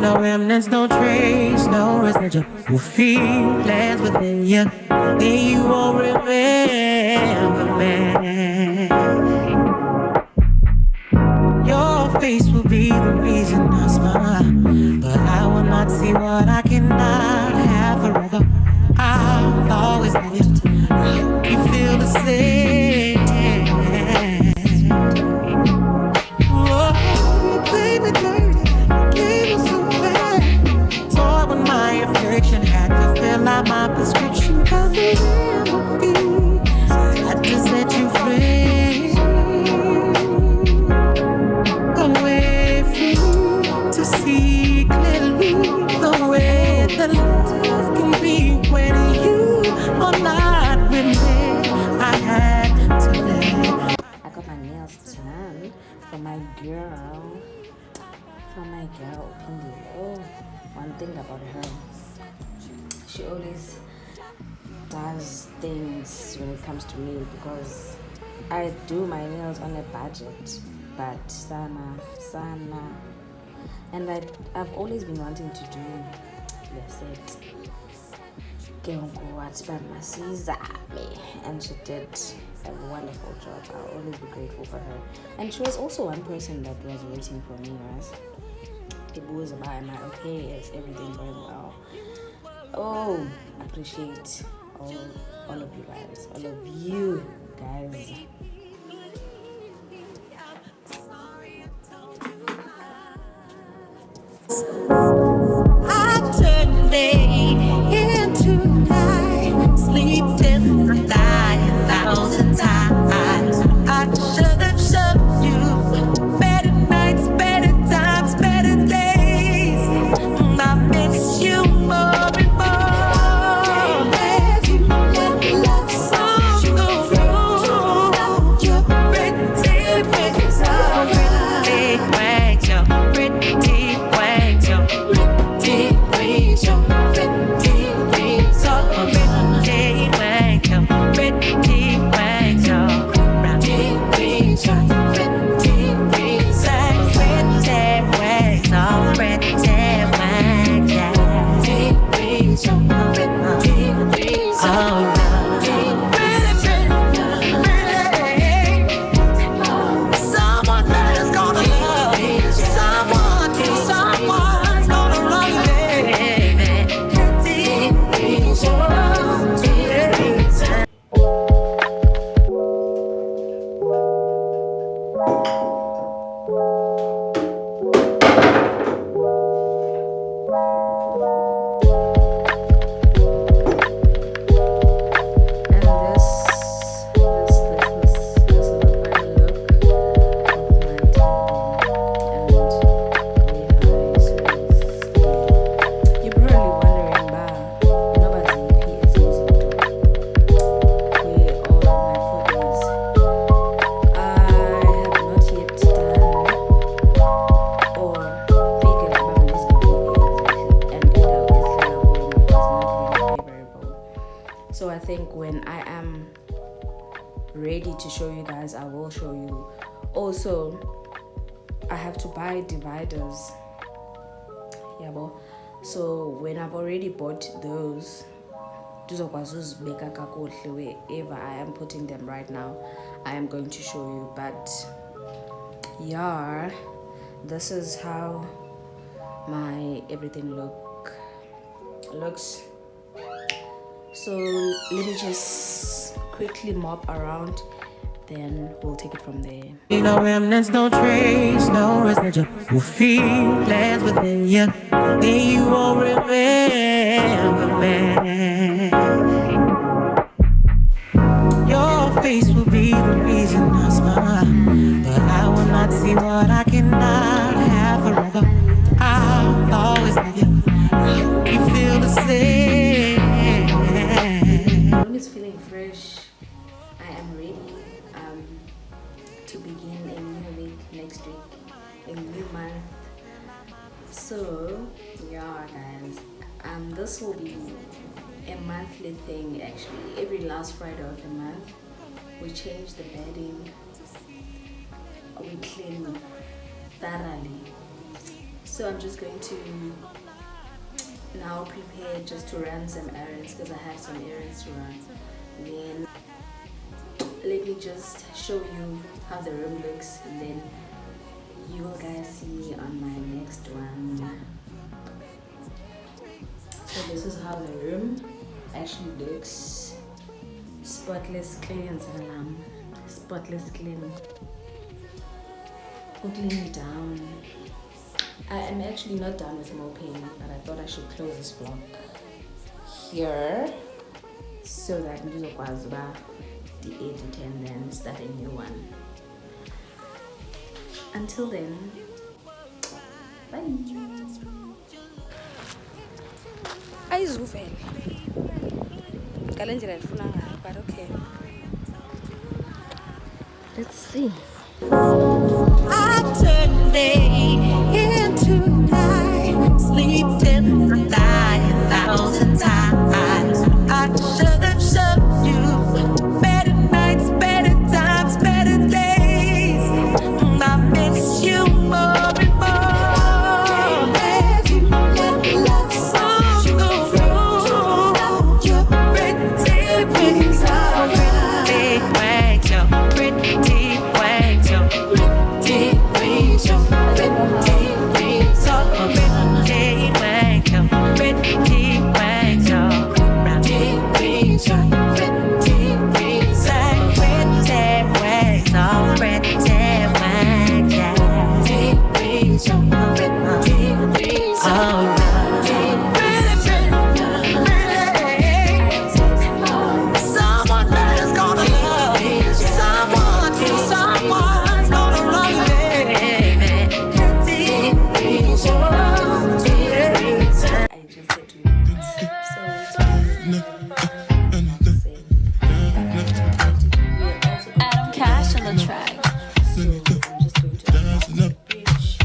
no remnants, no trace, no residual feelings within you. Then you won't remember me. Your face will be the reason I smile, but I will not see what I cannot have forever. I'll always love you. I hope you feel the same. Oh, baby, dirty, gave us so bad. Toy when my affliction had to fill out my prescription. 'Cause the remedy had to set you free. Away from you to see clearly the way that love can be when you are not with me. I had to let. I got my nails done for my girl. Pindi. Oh, one thing about her, she always does things when it comes to me because I do my nails on a budget. But sana, and I've always been wanting to do set and she did a wonderful job. I'll always be grateful for her. And she was also one person that was waiting for me, right? It was about, am I okay? Is everything going well? Oh, appreciate all of you guys. I turn day into night, sleep till I die 1,000 times. I should have shoved you. Better nights, better times, better days. I miss you more and more. Have you let love song go through? You're pretty, pretty, so pretty, wag your pretty, wag your pretty, wag your pretty, so pretty, wag your pretty, wag your pretty, wag your pretty, so pretty, wag your pretty, wag your pretty, oh. Someone that is gonna love you. Someone's gonna love you, baby. And this is the final look of my table. And you're probably wondering, nobody's EP is using where all my food is. I have not yet done or figured about my exactly, and it is not really favorable. So I think when I am ready to show you guys, I will show you. Also, I have to buy dividers. Yeah, but so when I've already bought those, wherever I am putting them right now, I am going to show you. But yeah, this is how my everything looks. So let me just quickly mop around, then we'll take it from there. No remnants, no trace, no residual feelings within you. Then you won't remember me. Your face will be the reason I smile, but I will not see what I cannot have forever. I'll always love you. I hope you feel the same. Room is feeling fresh. I am ready to begin a new week next week, a new month. So yeah, guys, this will be a monthly thing. Actually, every last Friday of the month, we change the bedding, we clean thoroughly. So I'm just going to now prepare just to run some errands because I have some errands to run. Then let me just show you how the room looks, and then you will guys see me on my next one. So this is how the room actually looks. Spotless clean, salam. Spotless clean. Clean down. I am actually not done with moping, but I thought I should close this vlog here so that ngizokwazi uba di-edit and then start a new one. Until then, bye. Ayizuvela ngale ndlela ndifuna ngayo, but okay, let's see. I turn day into night, sleep till the night 1,000 times. I should have showed you better nights, better times, better days. I miss you more and more. As you let love song go through, your pretty wings are pretty wings, your pretty wings, your pretty wings, your pretty wings, your pretty wings, your pretty wings, your pretty wings, your pretty wings, and pretty wings, your pretty wings, yeah. Pretty wings, your pretty wings, alright. Someone that is gonna love me. Someone's gonna love me. I just said to you, so it's Adam Cash on the track. so I'm just going to announce the bridge.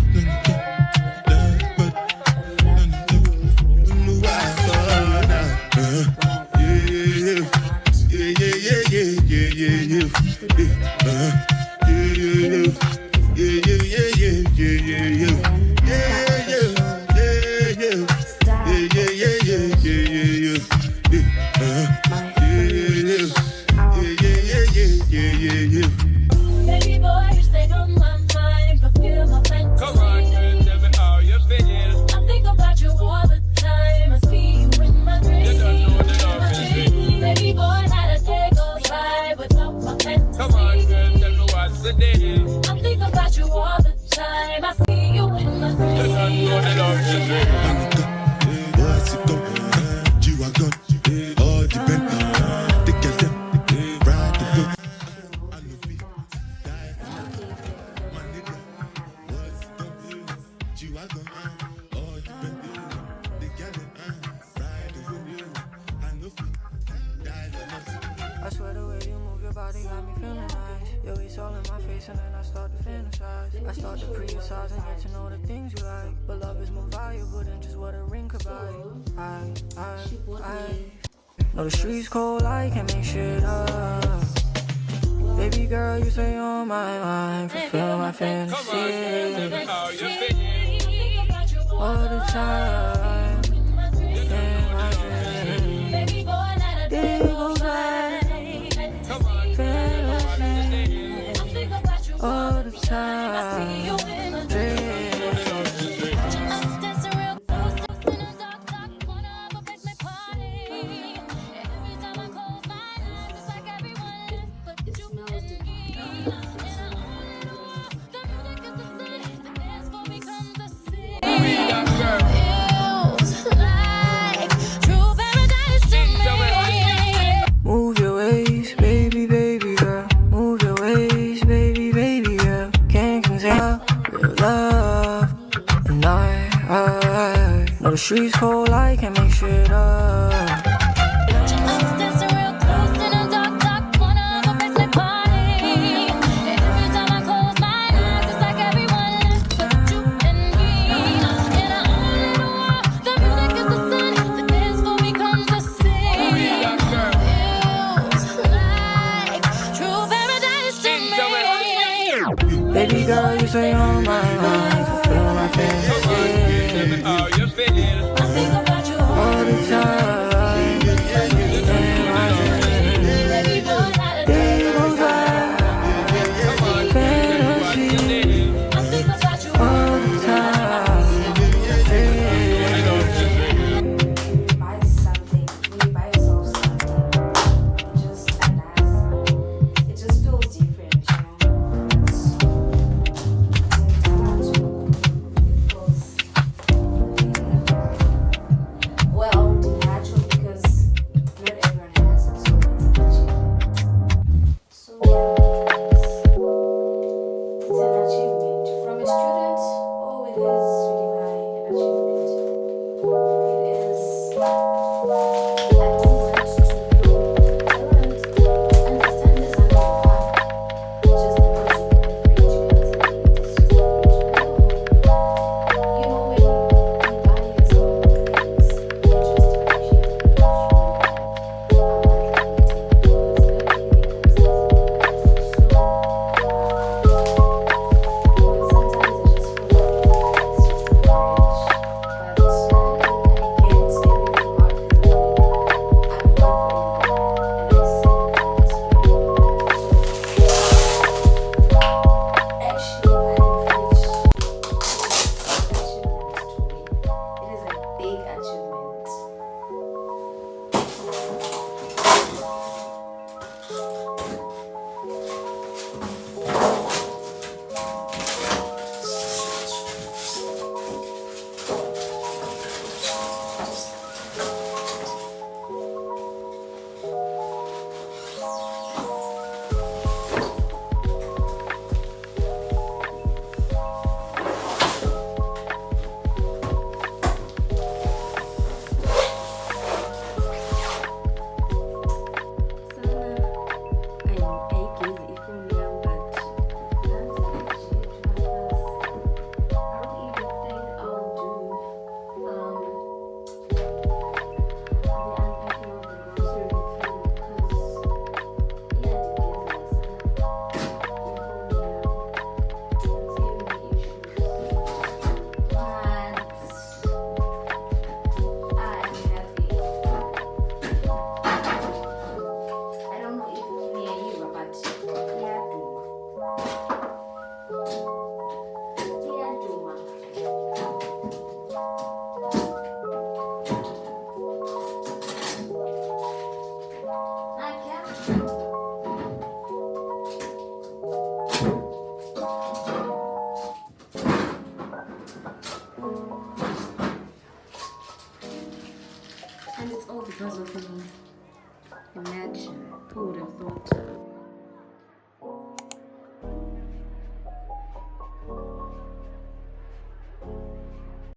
Baby boy, you stay on my mind, fulfill my fantasy. Come on, girl, tell me how you feel. I think about you all the time. I see you in my dreams. You don't know the love is real. Baby boy, not a day goes by without my fantasy. Come on, girl, tell me what's the deal. I think about you all the time. I see you in my You don't know dreams. the love is real. What's it go? G-Wagon, all the Bentley, the girl them, ride the whip. I know feet, die for my nigga. What's it go? G-Wagon, all the Bentley, the girl them, ride the whip. I know feet, die for I swear the way you move your body got me feeling nice. Yo, it's all in my face and then I start to fantasize. I start to criticize and get to know the things you like. But love is more valuable than just what a ring could buy. I know the streets cold, I can't make shit up. Baby girl, you stay on my mind, fulfill my Come on, girl, tell me fantasy how you feel. all the time. In my dreams, Baby boy, not a day day goes by, Come on, girl, what's the fantasy deal. I think about you all the I see you time. in my Dreams. I'm dancing real close in a dark, dark corner of a basement party. Every time I close my eyes, it's like everyone else but you and me. And I only know the music is the same. The dance floor becomes the same. Feels like true paradise to me. Move your waist, baby, baby girl. Move your waist, baby, baby girl. Can't contain real love. And I know the streets cold, I can't make shit up. I'm dancing real close in a dark, dark corner of a basement party. Every time I close my eyes, it's like everyone else but you and me. And I only know the music is the sun. The dance floor becomes the same. Feels like true paradise to me. Baby girl, you stay on my mind, fulfill my fantasy achievement from a student. Oh, it is really high an achievement. It is. I don't want to feel. I don't understand this under the car. Just because you want a fridge, you can't celebrate. It's just a fridge. No. You know, when you buy yourself things, you just appreciate the things you have. I'm not waiting because not everything comes easy. So, when sometimes I just feel like it's just a fridge, but I get everything hard because I work really hard and I sacrifice really hard. Actually, buying a fridge is a big achievement to me. It is a big achievement. I don't know if near you, but yeah, and it's all because of me. Imagine, who would have thought?